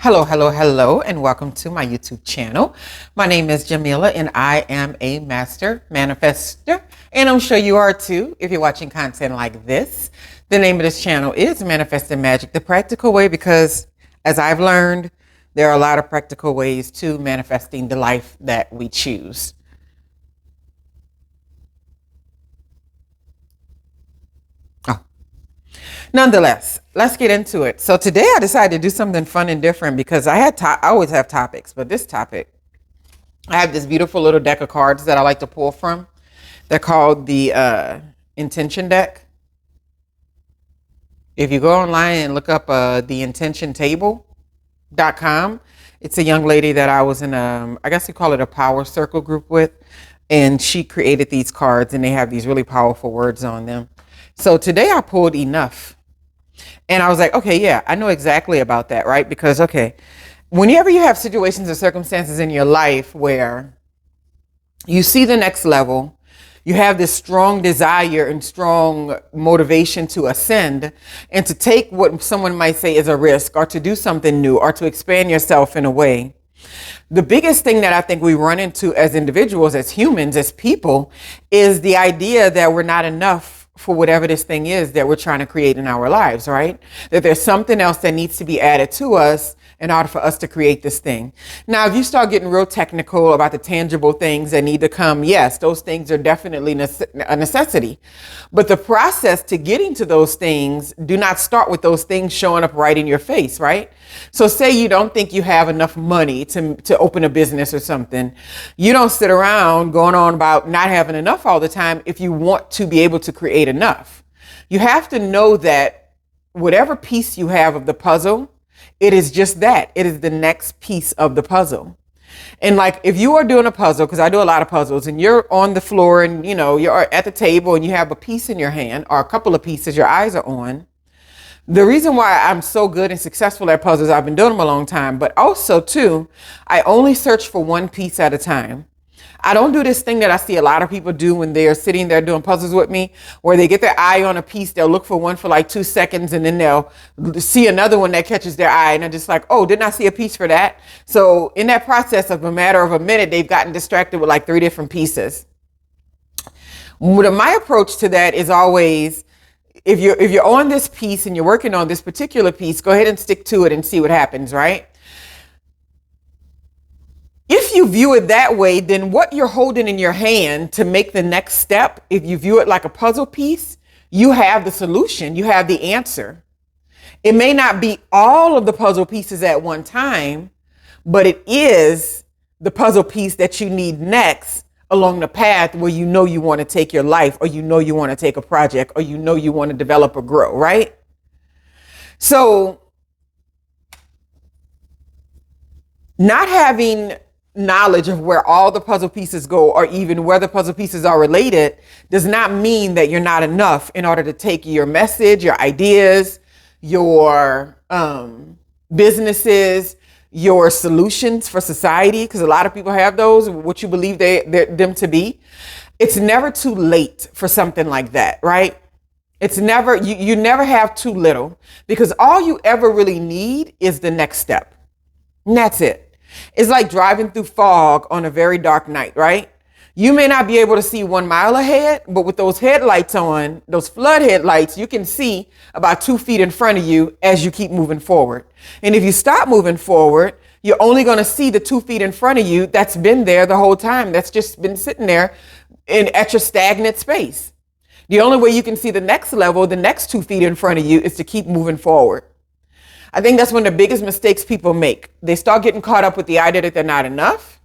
Hello, hello, hello, and welcome to my YouTube channel. My name is Jameelah, and I am a master manifester, and I'm sure you are too if you're watching content like this. The name of this channel is Manifesting Magic, the practical way, because as I've learned, there are a lot of practical ways to manifesting the life that we choose. Nonetheless, let's get into it. So today I decided to do something fun and different because I always have topics, but this topic, I have this beautiful little deck of cards that I like to pull from. They're called the intention deck. If you go online and look up the intentiontable.com, it's a young lady that I was in I guess you call it a power circle group with, and she created these cards and they have these really powerful words on them. So today I pulled enough. And I was like, okay, yeah, I know exactly about that, right? Because, okay, whenever you have situations or circumstances in your life where you see the next level, you have this strong desire and strong motivation to ascend and to take what someone might say is a risk or to do something new or to expand yourself in a way. The biggest thing that I think we run into as individuals, as humans, as people, is the idea that we're not enough for whatever this thing is that we're trying to create in our lives, right? That there's something else that needs to be added to us in order for us to create this thing. Now, if you start getting real technical about the tangible things that need to come, yes, those things are definitely a necessity. But the process to getting to those things do not start with those things showing up right in your face, right? So say you don't think you have enough money to open a business or something. You don't sit around going on about not having enough all the time if you want to be able to create enough. You have to know that whatever piece you have of the puzzle, it is just that. It is the next piece of the puzzle. And like if you are doing a puzzle, because I do a lot of puzzles, and you're on the floor and you're at the table and you have a piece in your hand or a couple of pieces your eyes are on. The reason why I'm so good and successful at puzzles, I've been doing them a long time, but also too, I only search for one piece at a time. I don't do this thing that I see a lot of people do when they're sitting there doing puzzles with me, where they get their eye on a piece, they'll look for one for like 2 seconds, and then they'll see another one that catches their eye, and they're just like, oh, didn't I see a piece for that? So in that process of a matter of a minute, they've gotten distracted with like 3 different pieces. My approach to that is always, if you're on this piece and you're working on this particular piece, go ahead and stick to it and see what happens, right? If you view it that way, then what you're holding in your hand to make the next step, if you view it like a puzzle piece, you have the solution, you have the answer. It may not be all of the puzzle pieces at one time, but it is the puzzle piece that you need next along the path where you want to take your life, or you want to take a project, or you want to develop or grow, right? So not having knowledge of where all the puzzle pieces go, or even where the puzzle pieces are related, does not mean that you're not enough in order to take your message, your ideas, your businesses, your solutions for society, because a lot of people have those, what you believe them to be. It's never too late for something like that, right? It's never, you never have too little, because all you ever really need is the next step. And that's it. It's like driving through fog on a very dark night, right? You may not be able to see 1 mile ahead, but with those headlights on, those flood headlights, you can see about 2 feet in front of you as you keep moving forward. And if you stop moving forward, you're only going to see the 2 feet in front of you that's been there the whole time. That's just been sitting there at your stagnant space. The only way you can see the next level, the next 2 feet in front of you, is to keep moving forward. I think that's one of the biggest mistakes people make. They start getting caught up with the idea that they're not enough.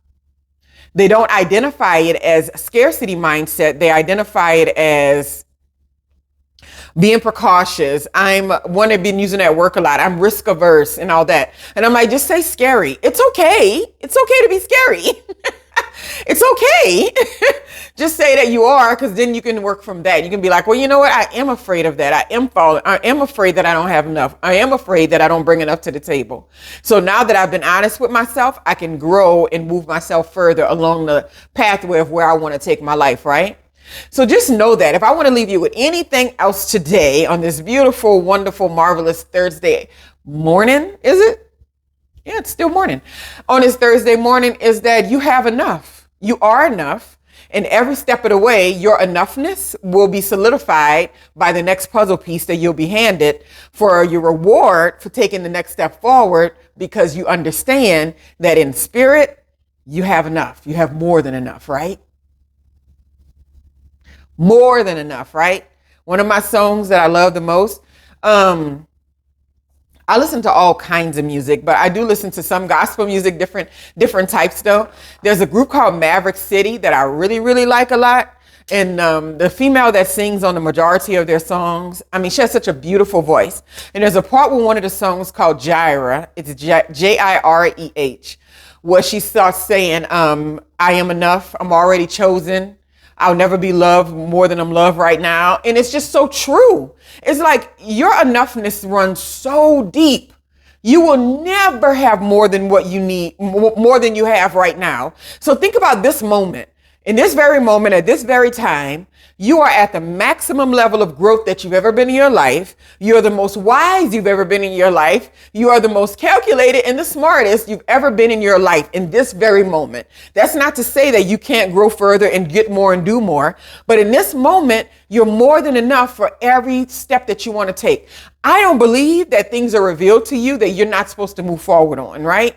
They don't identify it as scarcity mindset. They identify it as being precautious. I'm one I've been using at work a lot. I'm risk averse and all that. And I'm like, just say scary. It's okay. It's okay to be scary. It's okay. Just say that you are, because then you can work from that. You can be like, well, you know what? I am afraid of that. I am afraid that I don't have enough. I am afraid that I don't bring enough to the table. So now that I've been honest with myself, I can grow and move myself further along the pathway of where I want to take my life, right? So just know that if I want to leave you with anything else today on this beautiful, wonderful, marvelous Thursday morning, is it? Yeah, it's still morning. On this Thursday morning is that you have enough. You are enough. And every step of the way, your enoughness will be solidified by the next puzzle piece that you'll be handed for your reward for taking the next step forward, because you understand that in spirit, you have enough. You have more than enough, right? More than enough, right? One of my songs that I love the most, I listen to all kinds of music, but I do listen to some gospel music, different types though. There's a group called Maverick City that I really, really like a lot. And the female that sings on the majority of their songs, I mean, she has such a beautiful voice. And there's a part with one of the songs called Jireh. It's Jireh, where she starts saying, I am enough. I'm already chosen. I'll never be loved more than I'm loved right now. And it's just so true. It's like your enoughness runs so deep. You will never have more than what you need, more than you have right now. So think about this moment. In this very moment, at this very time, you are at the maximum level of growth that you've ever been in your life. You're the most wise you've ever been in your life. You are the most calculated and the smartest you've ever been in your life in this very moment. That's not to say that you can't grow further and get more and do more. But in this moment, you're more than enough for every step that you want to take. I don't believe that things are revealed to you that you're not supposed to move forward on, right?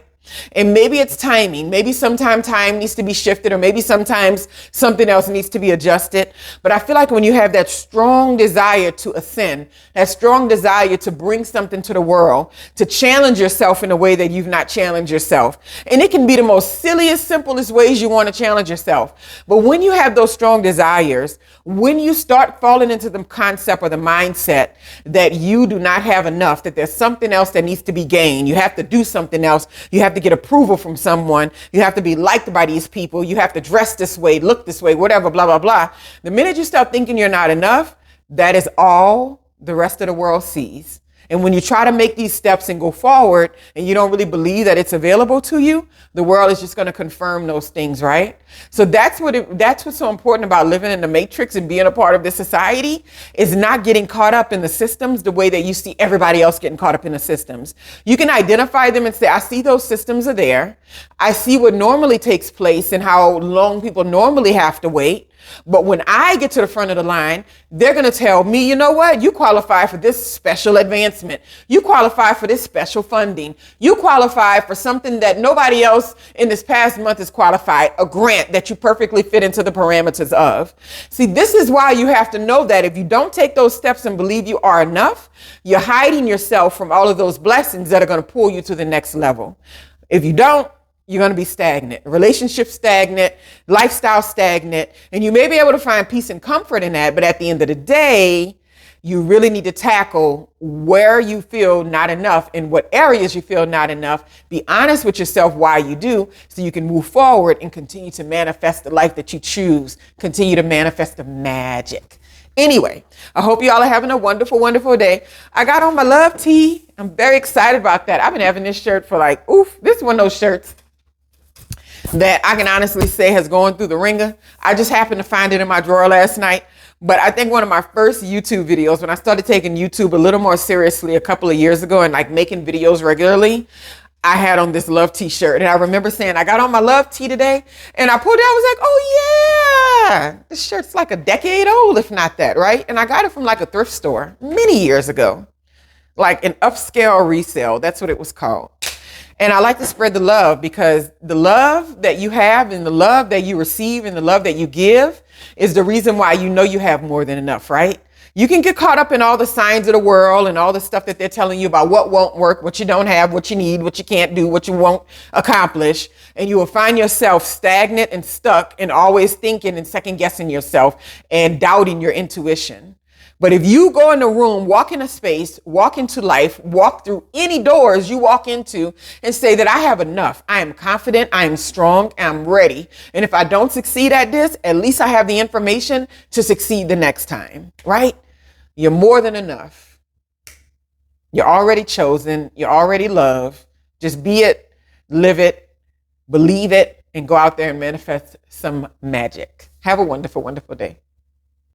And maybe it's timing. Maybe sometimes time needs to be shifted, or maybe sometimes something else needs to be adjusted. But I feel like when you have that strong desire to ascend, that strong desire to bring something to the world, to challenge yourself in a way that you've not challenged yourself. And it can be the most silliest, simplest ways you want to challenge yourself. But when you have those strong desires, when you start falling into the concept or the mindset that you do not have enough, that there's something else that needs to be gained, you have to do something else, you have to get approval from someone, you have to be liked by these people, you have to dress this way, look this way, whatever, blah, blah, blah. The minute you start thinking you're not enough, that is all the rest of the world sees. And when you try to make these steps and go forward and you don't really believe that it's available to you, the world is just going to confirm those things, right? So that's what's so important about living in the matrix and being a part of this society, is not getting caught up in the systems the way that you see everybody else getting caught up in the systems. You can identify them and say, I see those systems are there. I see what normally takes place and how long people normally have to wait. But when I get to the front of the line, they're going to tell me, you know what? You qualify for this special advancement. You qualify for this special funding. You qualify for something that nobody else in this past month has qualified, a grant that you perfectly fit into the parameters of. See, this is why you have to know that if you don't take those steps and believe you are enough, you're hiding yourself from all of those blessings that are going to pull you to the next level. If you don't, you're going to be stagnant, relationship stagnant, lifestyle stagnant, and you may be able to find peace and comfort in that. But at the end of the day, you really need to tackle where you feel not enough, in what areas you feel not enough. Be honest with yourself why you do, so you can move forward and continue to manifest the life that you choose. Continue to manifest the magic. Anyway, I hope you all are having a wonderful, wonderful day. I got on my love tee. I'm very excited about that. I've been having this shirt for this is one of those shirts that I can honestly say has gone through the ringer. I just happened to find it in my drawer last night. But I think one of my first YouTube videos, when I started taking YouTube a little more seriously a couple of years ago and making videos regularly, I had on this love t-shirt. And I remember saying, I got on my love tee today, and I pulled it out. I was like, oh yeah, this shirt's like a decade old, if not that, right? And I got it from a thrift store many years ago, like an upscale resale. That's what it was called. And I like to spread the love, because the love that you have and the love that you receive and the love that you give is the reason why you know you have more than enough, right? You can get caught up in all the signs of the world and all the stuff that they're telling you about what won't work, what you don't have, what you need, what you can't do, what you won't accomplish. And you will find yourself stagnant and stuck and always thinking and second guessing yourself and doubting your intuition. But if you go in a room, walk in a space, walk into life, walk through any doors you walk into and say that I have enough. I am confident. I am strong. I'm ready. And if I don't succeed at this, at least I have the information to succeed the next time, right? You're more than enough. You're already chosen. You're already loved. Just be it, live it, believe it, and go out there and manifest some magic. Have a wonderful, wonderful day.